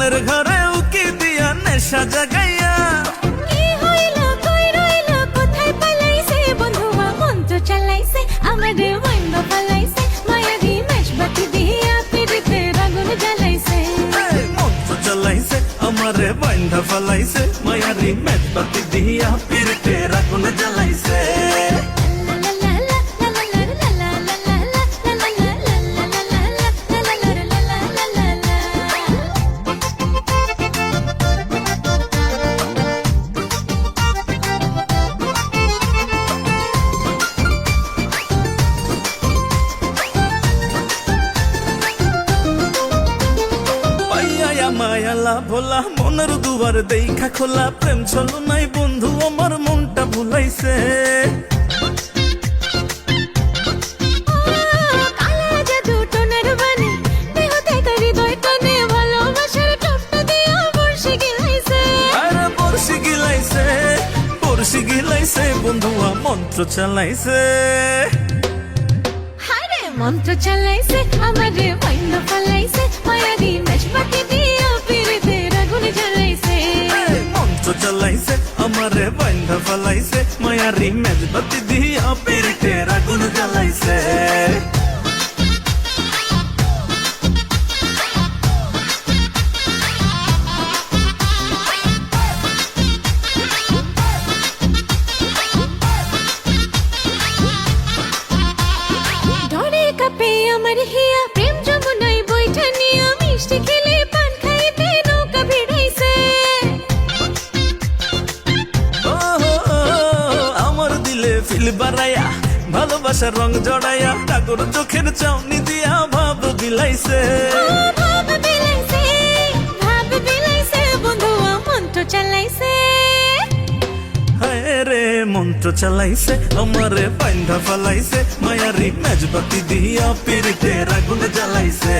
মনের ঘরে উকি দিয়া নেশা জাগাইয়া কি হইল কই রইল কোথায় পালাইছে বন্ধুয়া মন্ত্র চালাইছে আমারে বন্ধ পালাইছে মায়াবী মেশবাতি দিয়া পিরিতে আগুন জ্বালাইছে মন্ত্র চালাইছে আমারে বাইন্ধা ফলাইছে মায়ারি মেদবাতি দিয়া পিরিতে আগুন জ্বালাইছে মায়ালা ভোলা মনের দুয়ার দেখা খোলা প্রেম চলো নাই বন্ধু আমার মনটা ভুলাইছে কালা জাদু টোনার বাণী দেহতে করি দয় কানে ভালোবাসার টপটা দিয়া বর্ষি গিলাইছে আরে বর্ষি গিলাইছে বন্ধুয়া মন্ত্র চালাইছে হায়রে মন্ত্র চালাইছে আমারে বন্ধ পালাইছে মায়াবী মেশবাতি দিয়া পিরিতে আগুন জ্বালাইছে মন্ত্র চালাইছে আমারে বাইন্ধা ফলাইছে মায়ারি মেদবাতি দিয়া পিরিতে আগুন জ্বালাইছে ধরে কাপে আমার হিয়া প্রেম যমুনায় বইঠা নিয়া মিষ্টি খেলে পান খাইতে নৌকা ভিড়াইছে আমার দিলে ফিল বাড়াইয়া ভালোবাসার রং জড়াইয়া ঠাকুর চোখের চাউনি দিয়া ভাব বিলাইছে ভাব বিলাইছে বন্ধুয়া মন্ত্র চালাইছে হায় রে মন্ত্র চালাইছে আমারে বাইন্ধা ফলাইছে মায়ারি মেজবাতি দিয়া পিরিতে আগুন জ্বালাইছে